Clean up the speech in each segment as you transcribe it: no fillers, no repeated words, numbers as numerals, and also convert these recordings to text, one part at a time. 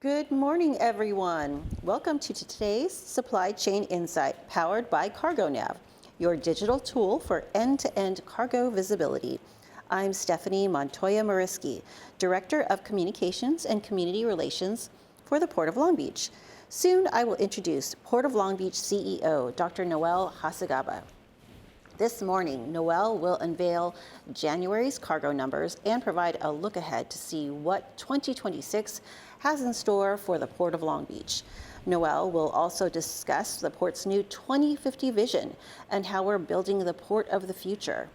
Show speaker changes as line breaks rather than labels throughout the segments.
Good morning, everyone. Welcome to today's Supply Chain Insight, powered by CargoNav, your digital tool for end-to-end cargo visibility. I'm Stephanie Montoya-Mariski, Director of Communications and Community Relations for the Port of Long Beach. Soon, I will introduce Port of Long Beach CEO, Dr. Noel Hacegaba. This morning, Noel will unveil January's cargo numbers and provide a look ahead to see what 2026 has in store for the Port of Long Beach. Noel will also discuss the port's new 2050 vision and how we're building the port of the future.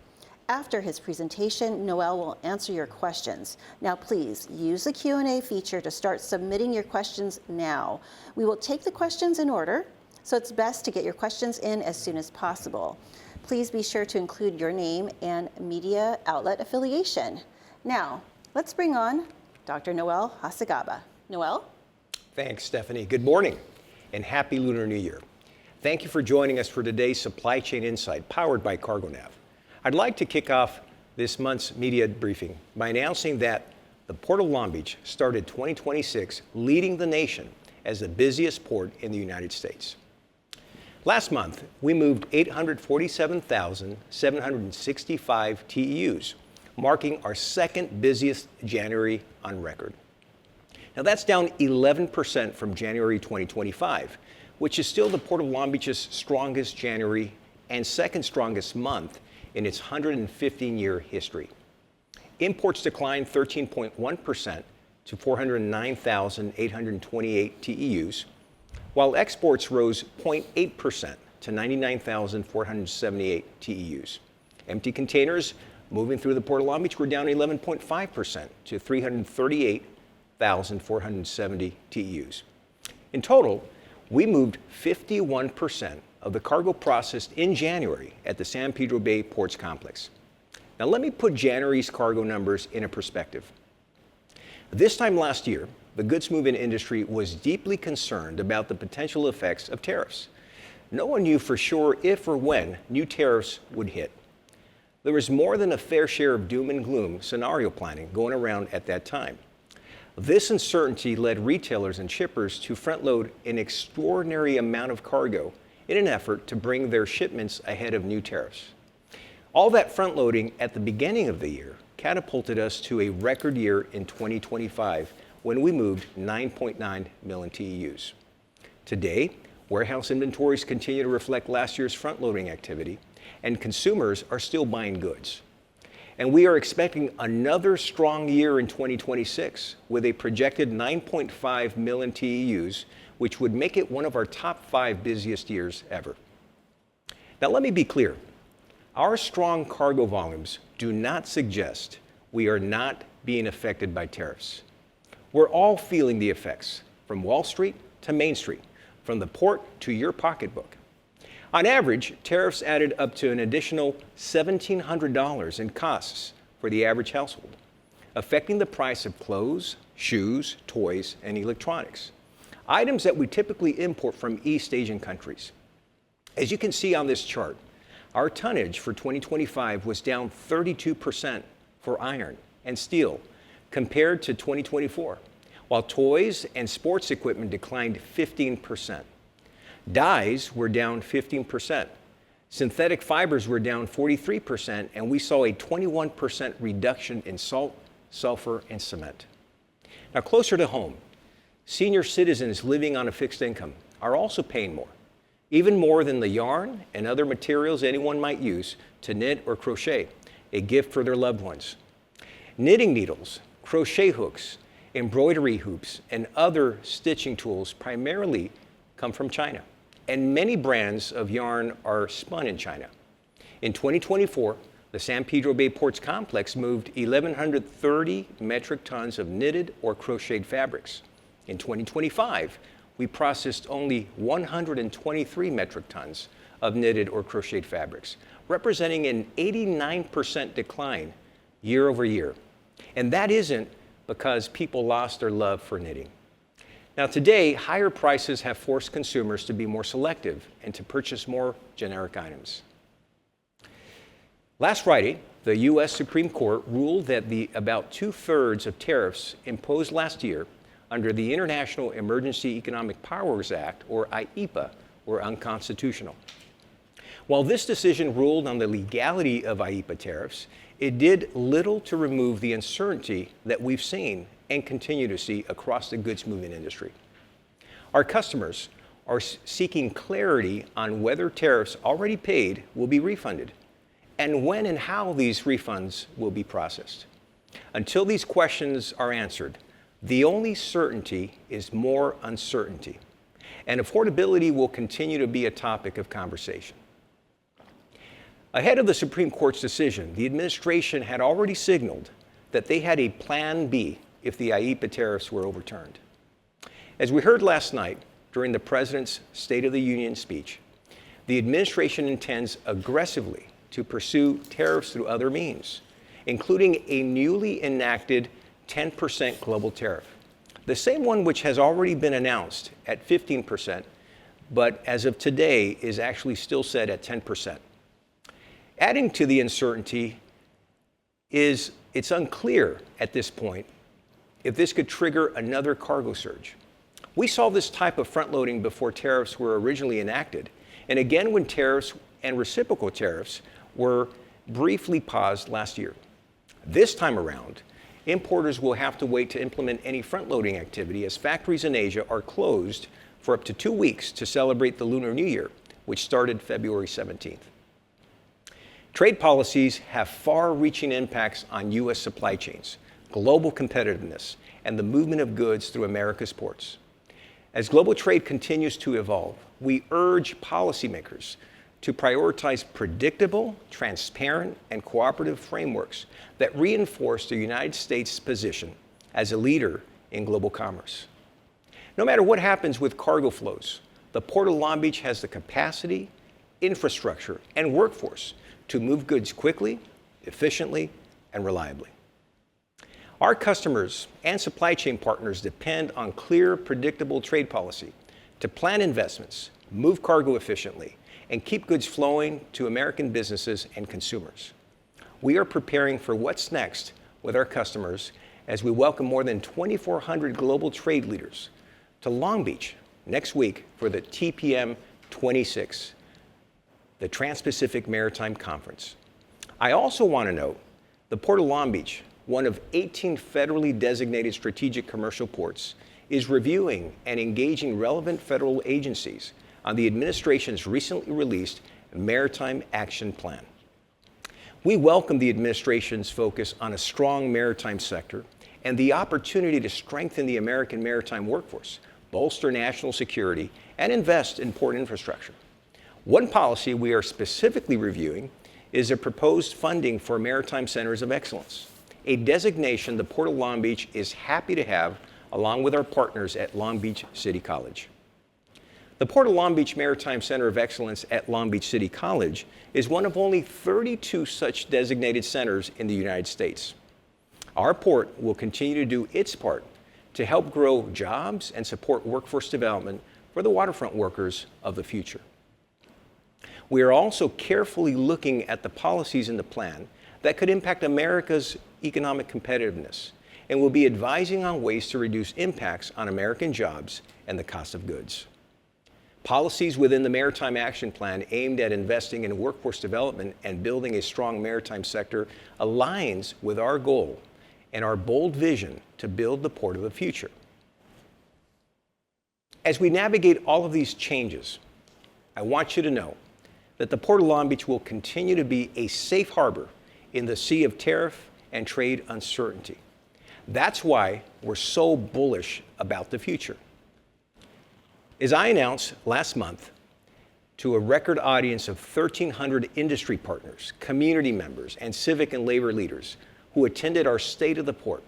After his presentation, Noel will answer your questions. Now, please use the Q&A feature to start submitting your questions now. We will take the questions in order, so it's best to get your questions in as soon as possible. Please be sure to include your name and media outlet affiliation. Now, let's bring on Dr. Noel Hacegaba. Noel?
Thanks, Stephanie. Good morning and happy Lunar New Year. Thank you for joining us for today's Supply Chain Insight, powered by CargoNav. I'd like to kick off this month's media briefing by announcing that the Port of Long Beach started 2026 leading the nation as the busiest port in the United States. Last month, we moved 847,765 TEUs, marking our second busiest January on record. Now that's down 11% from January 2025, which is still the Port of Long Beach's strongest January and second strongest month in its 115-year history. Imports declined 13.1% to 409,828 TEUs, while exports rose 0.8% to 99,478 TEUs. Empty containers moving through the Port of Long Beach were down 11.5% to 338,470 TEUs. In total, we moved 51% of the cargo processed in January at the San Pedro Bay Ports Complex. Now let me put January's cargo numbers in a perspective. This time last year, the goods movement industry was deeply concerned about the potential effects of tariffs. No one knew for sure if or when new tariffs would hit. There was more than a fair share of doom and gloom scenario planning going around at that time. This uncertainty led retailers and shippers to front-load an extraordinary amount of cargo in an effort to bring their shipments ahead of new tariffs. All that front-loading at the beginning of the year catapulted us to a record year in 2025 when we moved 9.9 million TEUs. Today, warehouse inventories continue to reflect last year's front-loading activity, and consumers are still buying goods. And we are expecting another strong year in 2026 with a projected 9.5 million TEUs, which would make it one of our top 5 busiest years ever. Now let me be clear. Our strong cargo volumes do not suggest we are not being affected by tariffs. We're all feeling the effects, from Wall Street to Main Street, from the port to your pocketbook. On average, tariffs added up to an additional $1,700 in costs for the average household, affecting the price of clothes, shoes, toys, and electronics, items that we typically import from East Asian countries. As you can see on this chart, our tonnage for 2025 was down 32% for iron and steel compared to 2024, while toys and sports equipment declined 15%. Dyes were down 15%. Synthetic fibers were down 43%, and we saw a 21% reduction in salt, sulfur, and cement. Now, closer to home, senior citizens living on a fixed income are also paying more, even more than the yarn and other materials anyone might use to knit or crochet, a gift for their loved ones. Knitting needles, crochet hooks, embroidery hoops, and other stitching tools primarily come from China, and many brands of yarn are spun in China. In 2024, the San Pedro Bay Ports Complex moved 1,130 metric tons of knitted or crocheted fabrics. In 2025, we processed only 123 metric tons of knitted or crocheted fabrics, representing an 89% decline year over year. And that isn't because people lost their love for knitting. Now today, higher prices have forced consumers to be more selective and to purchase more generic items. Last Friday, the U.S. Supreme Court ruled that the about 2/3 of tariffs imposed last year under the International Emergency Economic Powers Act, or IEPA, were unconstitutional. While this decision ruled on the legality of IEPA tariffs, it did little to remove the uncertainty that we've seen and continue to see across the goods moving industry. Our customers are seeking clarity on whether tariffs already paid will be refunded and when and how these refunds will be processed. Until these questions are answered, the only certainty is more uncertainty, and affordability will continue to be a topic of conversation. Ahead of the Supreme Court's decision, the administration had already signaled that they had a plan B if the IEPA tariffs were overturned. As we heard last night during the President's State of the Union speech, the administration intends aggressively to pursue tariffs through other means, including a newly enacted 10% global tariff, the same one which has already been announced at 15%, but as of today is actually still set at 10%. Adding to the uncertainty is it's unclear at this point if this could trigger another cargo surge. We saw this type of front-loading before tariffs were originally enacted, and again when tariffs and reciprocal tariffs were briefly paused last year. This time around, importers will have to wait to implement any front-loading activity as factories in Asia are closed for up to 2 weeks to celebrate the Lunar New Year, which started February 17th. Trade policies have far-reaching impacts on U.S. supply chains, global competitiveness, and the movement of goods through America's ports. As global trade continues to evolve, we urge policymakers to prioritize predictable, transparent, and cooperative frameworks that reinforce the United States' position as a leader in global commerce. No matter what happens with cargo flows, the Port of Long Beach has the capacity, infrastructure, and workforce to move goods quickly, efficiently, and reliably. Our customers and supply chain partners depend on clear, predictable trade policy to plan investments, move cargo efficiently, and keep goods flowing to American businesses and consumers. We are preparing for what's next with our customers as we welcome more than 2,400 global trade leaders to Long Beach next week for the TPM 26, the Trans-Pacific Maritime Conference. I also want to note the Port of Long Beach, one of 18 federally designated strategic commercial ports, is reviewing and engaging relevant federal agencies on the administration's recently released Maritime Action Plan. We welcome the administration's focus on a strong maritime sector and the opportunity to strengthen the American maritime workforce, bolster national security, and invest in port infrastructure. One policy we are specifically reviewing is a proposed funding for maritime centers of excellence, a designation the Port of Long Beach is happy to have along with our partners at Long Beach City College. The Port of Long Beach Maritime Center of Excellence at Long Beach City College is one of only 32 such designated centers in the United States. Our port will continue to do its part to help grow jobs and support workforce development for the waterfront workers of the future. We are also carefully looking at the policies in the plan that could impact America's economic competitiveness and will be advising on ways to reduce impacts on American jobs and the cost of goods. Policies within the Maritime Action Plan aimed at investing in workforce development and building a strong maritime sector aligns with our goal and our bold vision to build the port of the future. As we navigate all of these changes, I want you to know that the Port of Long Beach will continue to be a safe harbor in the sea of tariff and trade uncertainty. That's why we're so bullish about the future. As I announced last month to a record audience of 1,300 industry partners, community members, and civic and labor leaders who attended our State of the Port,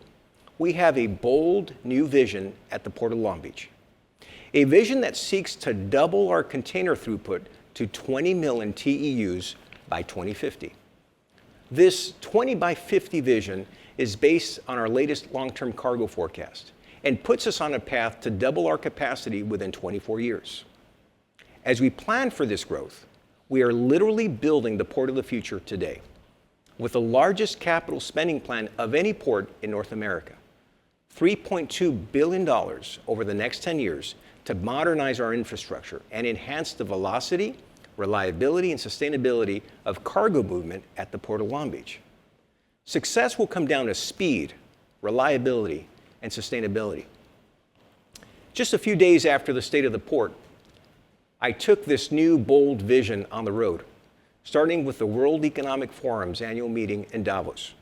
we have a bold new vision at the Port of Long Beach. A vision that seeks to double our container throughput to 20 million TEUs by 2050. This 20 by 50 vision is based on our latest long-term cargo forecast and puts us on a path to double our capacity within 24 years. As we plan for this growth, we are literally building the port of the future today, with the largest capital spending plan of any port in North America. $3.2 billion over the next 10 years to modernize our infrastructure and enhance the velocity, reliability, and sustainability of cargo movement at the Port of Long Beach. Success will come down to speed, reliability, and sustainability. Just a few days after the state of the port, I took this new, bold vision on the road, starting with the World Economic Forum's annual meeting in Davos.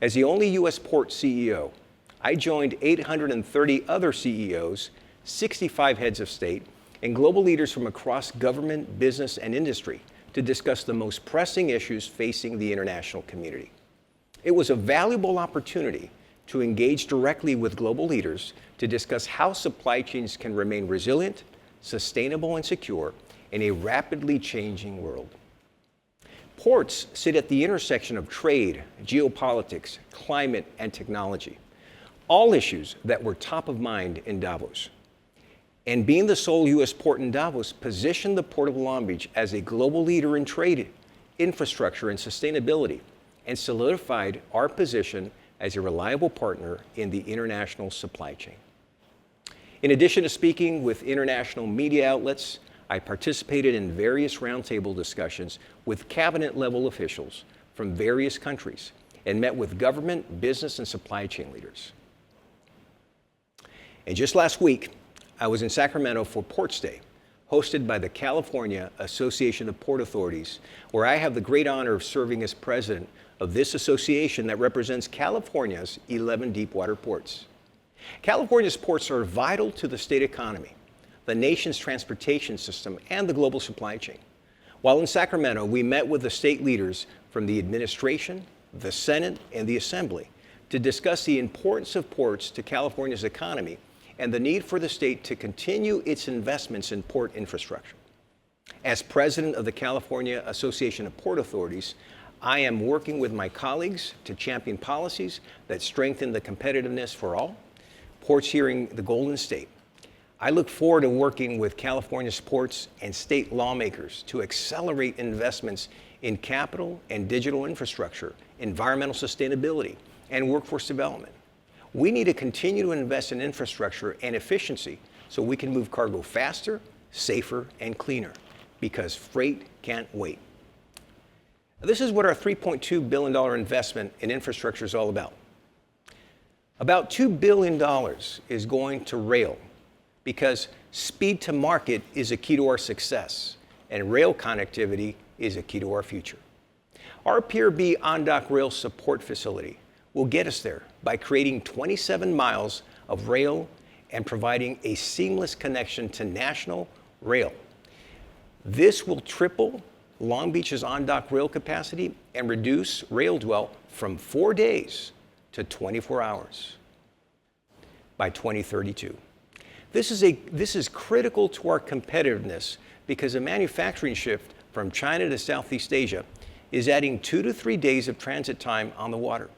As the only U.S. port CEO, I joined 830 other CEOs, 65 heads of state, and global leaders from across government, business, and industry to discuss the most pressing issues facing the international community. It was a valuable opportunity to engage directly with global leaders to discuss how supply chains can remain resilient, sustainable, and secure in a rapidly changing world. Ports sit at the intersection of trade, geopolitics, climate, and technology, all issues that were top of mind in Davos. And being the sole U.S. port in Davos positioned the Port of Long Beach as a global leader in trade, infrastructure, and sustainability, and solidified our position as a reliable partner in the international supply chain. In addition to speaking with international media outlets, I participated in various roundtable discussions with cabinet-level officials from various countries and met with government, business, and supply chain leaders. And just last week, I was in Sacramento for Ports Day, hosted by the California Association of Port Authorities, where I have the great honor of serving as president of this association that represents California's 11 deepwater ports. California's ports are vital to the state economy, the nation's transportation system, and the global supply chain. While in Sacramento, we met with the state leaders from the administration, the Senate, and the Assembly to discuss the importance of ports to California's economy and the need for the state to continue its investments in port infrastructure. As president of the California Association of Port Authorities, I am working with my colleagues to champion policies that strengthen the competitiveness for all ports here in the Golden State. I look forward to working with California's ports and state lawmakers to accelerate investments in capital and digital infrastructure, environmental sustainability, and workforce development. We need to continue to invest in infrastructure and efficiency so we can move cargo faster, safer, and cleaner, because freight can't wait. This is what our $3.2 billion investment in infrastructure is all about. About $2 billion is going to rail, because speed to market is a key to our success, and rail connectivity is a key to our future. Our Pier B on-dock rail support facility will get us there by creating 27 miles of rail and providing a seamless connection to national rail. This will triple Long Beach's on-dock rail capacity and reduce rail dwell from 4 days to 24 hours by 2032. This is critical to our competitiveness because a manufacturing shift from China to Southeast Asia is adding 2 to 3 days of transit time on the water.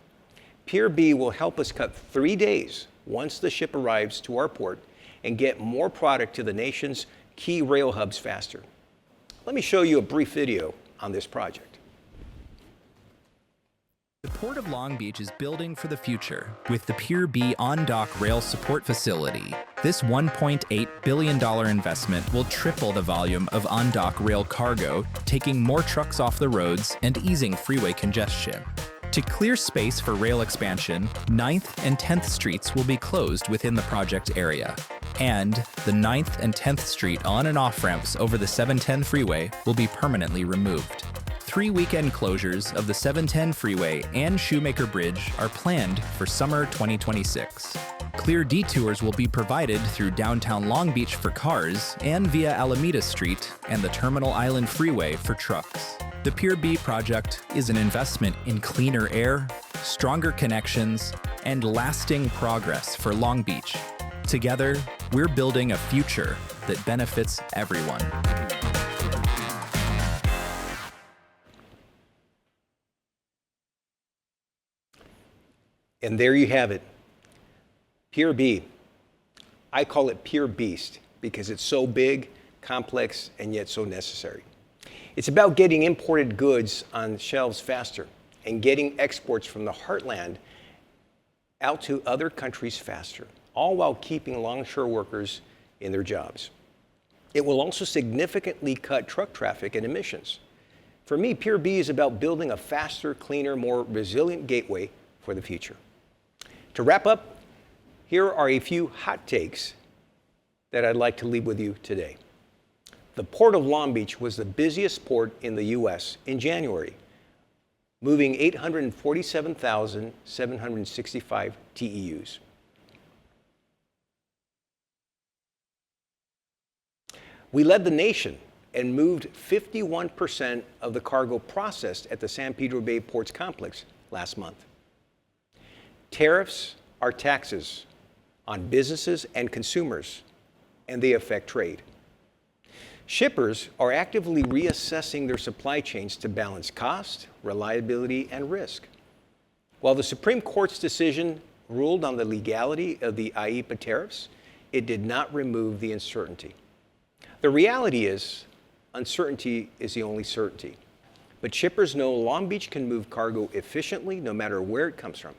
Pier B will help us cut 3 days once the ship arrives to our port and get more product to the nation's key rail hubs faster. Let me show you a brief video on this project.
The Port of Long Beach is building for the future with the Pier B on-dock rail support facility. This $1.8 billion investment will triple the volume of on-dock rail cargo, taking more trucks off the roads and easing freeway congestion. To clear space for rail expansion, 9th and 10th Streets will be closed within the project area. And the 9th and 10th Street on and off ramps over the 710 freeway will be permanently removed. 3 weekend closures of the 710 freeway and Shoemaker Bridge are planned for summer 2026. Clear detours will be provided through downtown Long Beach for cars and via Alameda Street and the Terminal Island Freeway for trucks. The Pier B project is an investment in cleaner air, stronger connections, and lasting progress for Long Beach. Together, we're building a future that benefits everyone.
And there you have it, Pier B. I call it Pier Beast because it's so big, complex, and yet so necessary. It's about getting imported goods on shelves faster and getting exports from the heartland out to other countries faster, all while keeping longshore workers in their jobs. It will also significantly cut truck traffic and emissions. For me, Pier B is about building a faster, cleaner, more resilient gateway for the future. To wrap up, here are a few hot takes that I'd like to leave with you today. The Port of Long Beach was the busiest port in the U.S. in January, moving 847,765 TEUs. We led the nation and moved 51% of the cargo processed at the San Pedro Bay Ports Complex last month. Tariffs are taxes on businesses and consumers, and they affect trade. Shippers are actively reassessing their supply chains to balance cost, reliability, and risk. While the Supreme Court's decision ruled on the legality of the IEEPA tariffs, it did not remove the uncertainty. The reality is, uncertainty is the only certainty. But shippers know Long Beach can move cargo efficiently no matter where it comes from.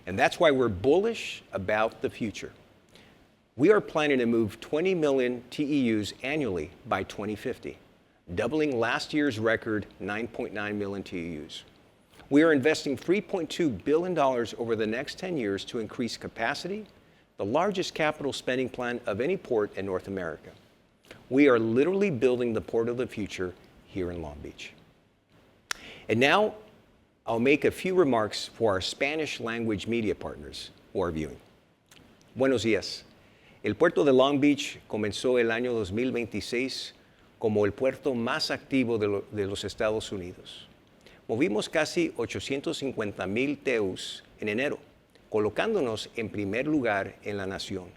And that's why we're bullish about the future. We are planning to move 20 million TEUs annually by 2050, doubling last year's record 9.9 million TEUs. We are investing $3.2 billion over the next 10 years to increase capacity, the largest capital spending plan of any port in North America. We are literally building the port of the future here in Long Beach. And now, I'll make a few remarks for our Spanish language media partners who are viewing. Buenos días. El puerto de Long Beach comenzó el año 2026 como el puerto más activo de los Estados Unidos. Movimos casi 850,000 TEUs en enero, colocándonos en primer lugar en la nación.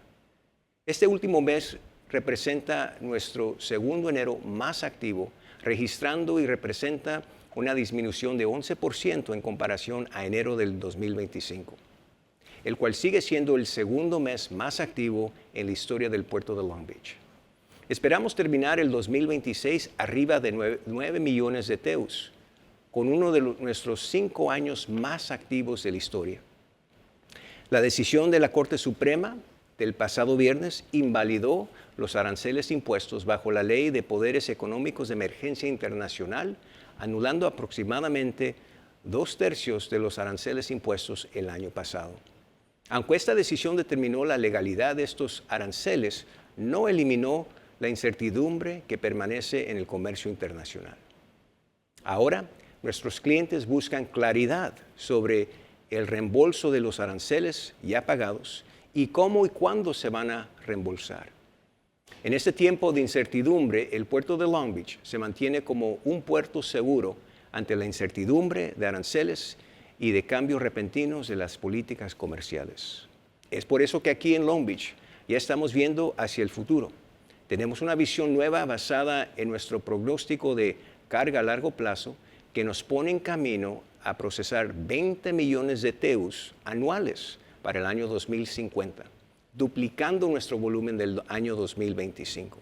Este último mes representa nuestro segundo enero más activo, registrando y representa una disminución de 11% en comparación a enero del 2025, el cual sigue siendo el segundo mes más activo en la historia del puerto de Long Beach. Esperamos terminar el 2026 arriba de 9 millones de TEUs, con uno de nuestros 5 años más activos de la historia. La decisión de la Corte Suprema del pasado viernes invalidó los aranceles impuestos bajo la Ley de Poderes Económicos de Emergencia Internacional, anulando aproximadamente 2/3 de los aranceles impuestos el año pasado. Aunque esta decisión determinó la legalidad de estos aranceles, no eliminó la incertidumbre que permanece en el comercio internacional. Ahora, nuestros clientes buscan claridad sobre el reembolso de los aranceles ya pagados y cómo y cuándo se van a reembolsar. En este tiempo de incertidumbre, el puerto de Long Beach se mantiene como un puerto seguro ante la incertidumbre de aranceles y de cambios repentinos de las políticas comerciales. Es por eso que aquí en Long Beach ya estamos viendo hacia el futuro. Tenemos una visión nueva basada en nuestro pronóstico de carga a largo plazo que nos pone en camino a procesar 20 millones de TEUs anuales para el año 2050, duplicando nuestro volumen del año 2025.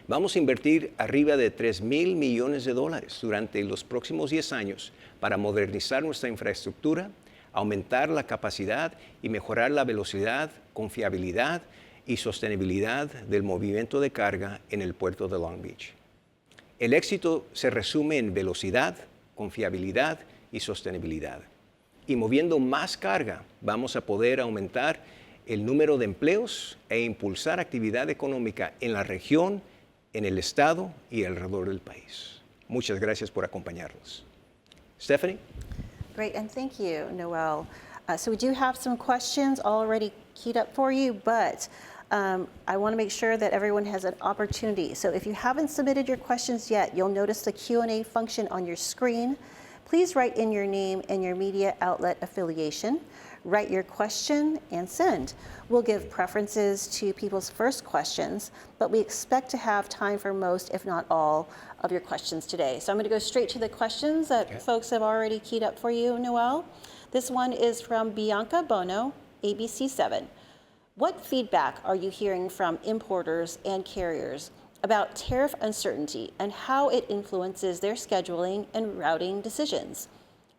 Vamos a invertir arriba de $3,000 millones durante los próximos 10 años para modernizar nuestra infraestructura, aumentar la capacidad y mejorar la velocidad, confiabilidad y sostenibilidad del movimiento de carga en el puerto de Long Beach. El éxito se resume en velocidad, confiabilidad y sostenibilidad. Y moviendo más carga, vamos a poder aumentar el número de empleos e impulsar actividad económica en la región, en el estado y alrededor del país. Muchas gracias por acompañarnos. Stephanie?
Great, and thank you, Noel. So we do have some questions already keyed up for you, but I want to make sure that everyone has an opportunity. So if you haven't submitted your questions yet, you'll notice the Q&A function on your screen. Please write in your name and your media outlet affiliation. Write your question and send. We'll give preferences to people's first questions, but we expect to have time for most, if not all, of your questions today. So I'm going to go straight to the questions that folks have already keyed up for you, Noel. This one is from Bianca Bono, ABC7. What feedback are you hearing from importers and carriers about tariff uncertainty and how it influences their scheduling and routing decisions?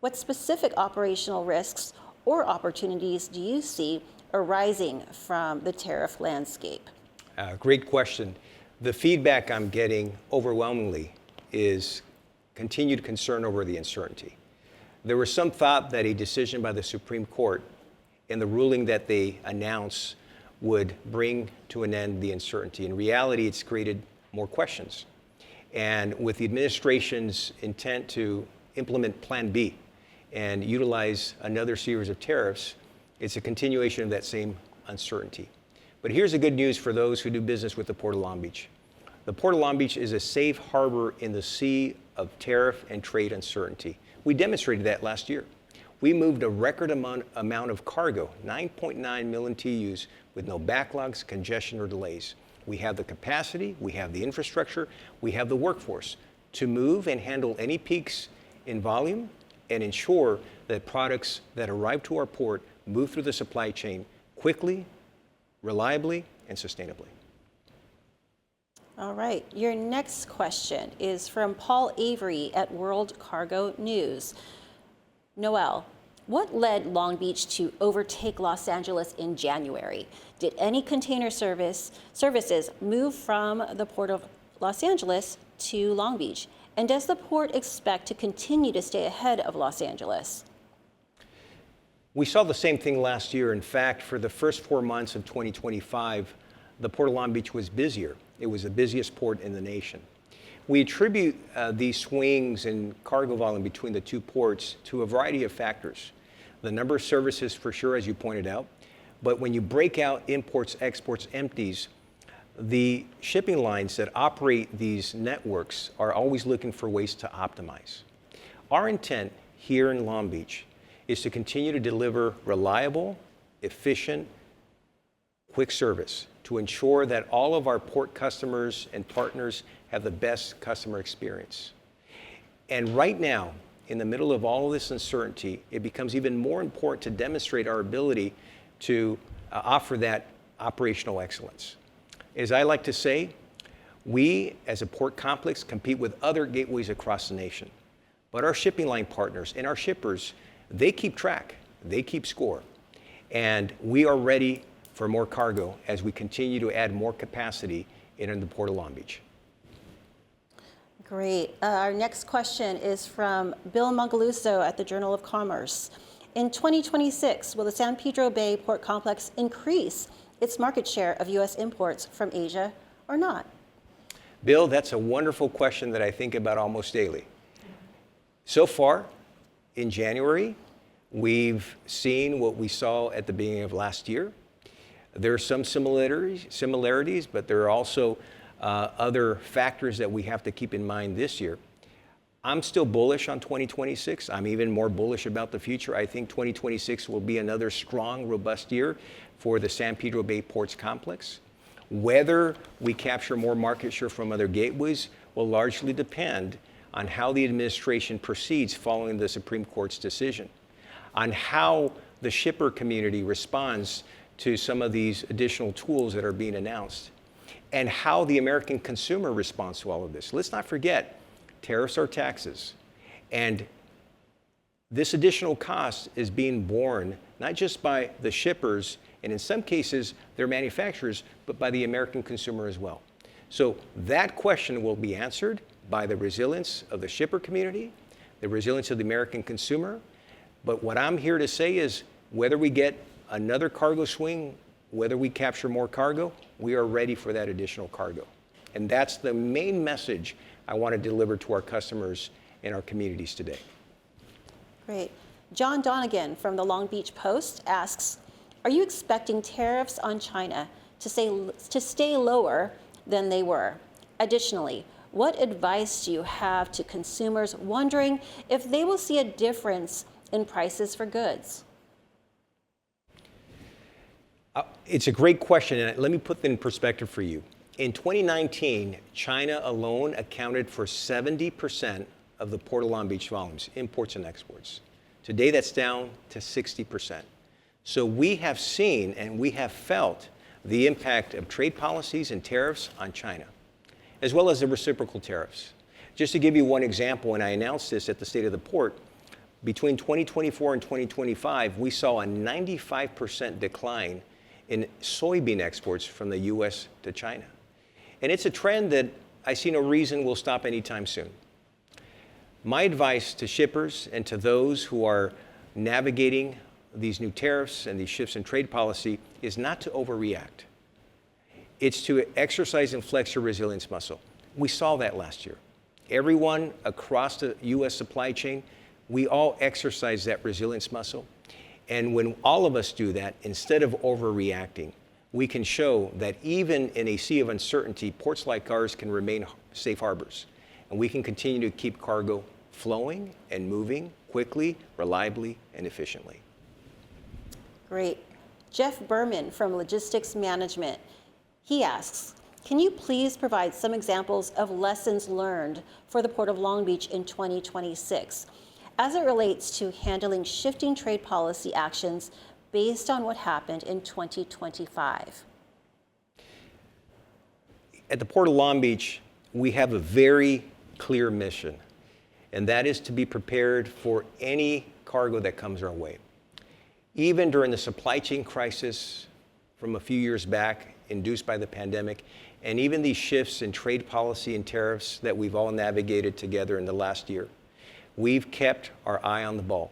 What specific operational risks or opportunities do you see arising from the tariff landscape?
Great question. The feedback I'm getting overwhelmingly is continued concern over the uncertainty. There was some thought that a decision by the Supreme Court and the ruling that they announced would bring to an end the uncertainty. In reality, it's created more questions. And with the administration's intent to implement Plan B and utilize another series of tariffs, it's a continuation of that same uncertainty. But here's the good news for those who do business with the Port of Long Beach. The Port of Long Beach is a safe harbor in the sea of tariff and trade uncertainty. We demonstrated that last year. We moved a record amount of cargo, 9.9 million TEUs, with no backlogs, congestion, or delays. We have the capacity, we have the infrastructure, we have the workforce to move and handle any peaks in volume and ensure that products that arrive to our port move through the supply chain quickly, reliably, and sustainably.
All right, your next question is from Paul Avery at World Cargo News. Noel, what led Long Beach to overtake Los Angeles in January? Did any container services move from the Port of Los Angeles to Long Beach? And does the port expect to continue to stay ahead of Los Angeles?
We saw the same thing last year. In fact, for the first 4 months of 2025, the Port of Long Beach was busier. It was the busiest port in the nation. We attribute these swings in cargo volume between the two ports to a variety of factors. The number of services, for sure, as you pointed out, but when you break out imports, exports, empties, the shipping lines that operate these networks are always looking for ways to optimize. Our intent here in Long Beach is to continue to deliver reliable, efficient, quick service to ensure that all of our port customers and partners have the best customer experience. And right now, in the middle of all of this uncertainty, it becomes even more important to demonstrate our ability to offer that operational excellence. As I like to say, we as a port complex compete with other gateways across the nation. But our shipping line partners and our shippers, they keep track, they keep score. And we are ready for more cargo as we continue to add more capacity in the Port of Long Beach.
Great. Our next question is from Bill Mangaluso at the Journal of Commerce. In 2026, will the San Pedro Bay Port Complex increase its market share of U.S. imports from Asia or not?
Bill, that's a wonderful question that I think about almost daily. So far, in January, we've seen what we saw at the beginning of last year. There are some similarities, but there are also other factors that we have to keep in mind this year. I'm still bullish on 2026. I'm even more bullish about the future. I think 2026 will be another strong, robust year for the San Pedro Bay Ports Complex. Whether we capture more market share from other gateways will largely depend on how the administration proceeds following the Supreme Court's decision, on how the shipper community responds to some of these additional tools that are being announced, and how the American consumer responds to all of this. Let's not forget, tariffs are taxes. And this additional cost is being borne not just by the shippers, and in some cases, their manufacturers, but by the American consumer as well. So that question will be answered by the resilience of the shipper community, the resilience of the American consumer. But what I'm here to say is whether we get another cargo swing, whether we capture more cargo, we are ready for that additional cargo. And that's the main message I want to deliver to our customers and our communities today.
Great. John Donegan from the Long Beach Post asks, are you expecting tariffs on China to stay lower than they were? Additionally, what advice do you have to consumers wondering if they will see a difference in prices for goods?
It's a great question, and let me put that in perspective for you. In 2019, China alone accounted for 70% of the Port of Long Beach volumes, imports and exports. Today, that's down to 60%. So we have seen and we have felt the impact of trade policies and tariffs on China, as well as the reciprocal tariffs. Just to give you one example, when I announced this at the State of the Port, Between 2024 and 2025, we saw a 95% decline in soybean exports from the US to China. And it's a trend that I see no reason will stop anytime soon. My advice to shippers and to those who are navigating these new tariffs and these shifts in trade policy is not to overreact. It's to exercise and flex your resilience muscle. We saw that last year. Everyone across the US supply chain, we all exercise that resilience muscle. And when all of us do that, instead of overreacting, we can show that even in a sea of uncertainty, ports like ours can remain safe harbors. And we can continue to keep cargo flowing and moving quickly, reliably, and efficiently.
Great. Jeff Berman from Logistics Management. He asks, can you please provide some examples of lessons learned for the Port of Long Beach in 2026 as it relates to handling shifting trade policy actions based on what happened in 2025?
At the Port of Long Beach, we have a very clear mission, and that is to be prepared for any cargo that comes our way. Even during the supply chain crisis from a few years back, induced by the pandemic, and even these shifts in trade policy and tariffs that we've all navigated together in the last year, we've kept our eye on the ball.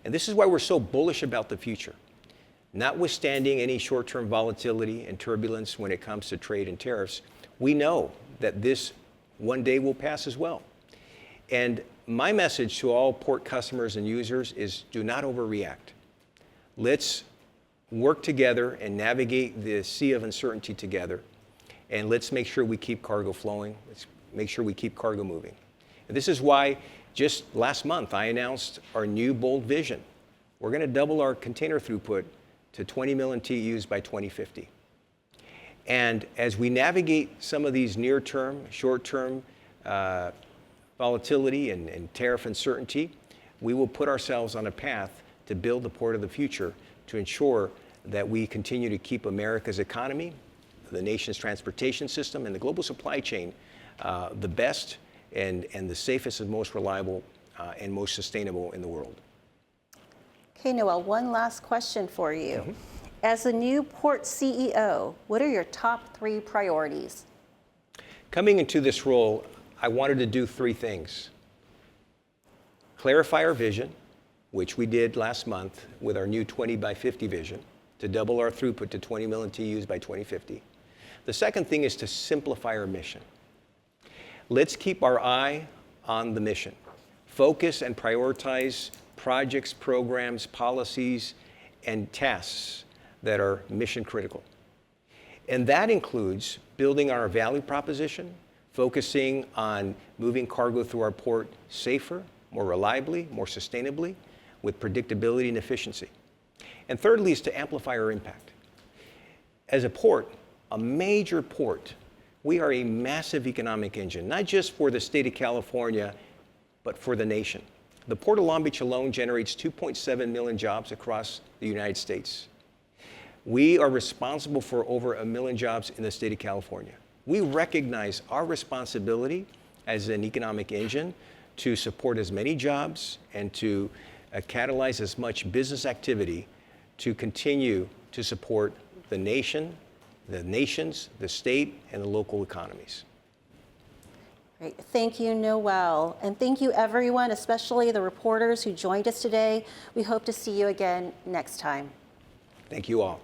And this is why we're so bullish about the future. Notwithstanding any short-term volatility and turbulence when it comes to trade and tariffs, we know that this one day will pass as well. And my message to all port customers and users is do not overreact. Let's work together and navigate the sea of uncertainty together. And let's make sure we keep cargo flowing. Let's make sure we keep cargo moving. And this is why just last month I announced our new bold vision. We're going to double our container throughput to 20 million TEUs by 2050. And as we navigate some of these near-term, short-term volatility and tariff uncertainty, we will put ourselves on a path to build the port of the future to ensure that we continue to keep America's economy, the nation's transportation system, and the global supply chain the best and the safest and most reliable and most sustainable in the world.
Okay, Noel, one last question for you. As the new port CEO, what are your top 3 priorities?
Coming into this role, I wanted to do 3 things. Clarify our vision, which we did last month with our new 20 by 50 vision, to double our throughput to 20 million TEUs by 2050. The second thing is to simplify our mission. Let's keep our eye on the mission. Focus and prioritize projects, programs, policies, and tasks that are mission critical. And that includes building our value proposition, focusing on moving cargo through our port safer, more reliably, more sustainably, with predictability and efficiency. And thirdly is to amplify our impact. As a port, a major port, we are a massive economic engine, not just for the state of California, but for the nation. The Port of Long Beach alone generates 2.7 million jobs across the United States. We are responsible for over 1 million jobs in the state of California. We recognize our responsibility as an economic engine to support as many jobs and to catalyze as much business activity to continue to support the nation, the nations, the state, and the local economies.
Great. Thank you, Noel. And thank you, everyone, especially the reporters who joined us today. We hope to see you again next time.
Thank you all.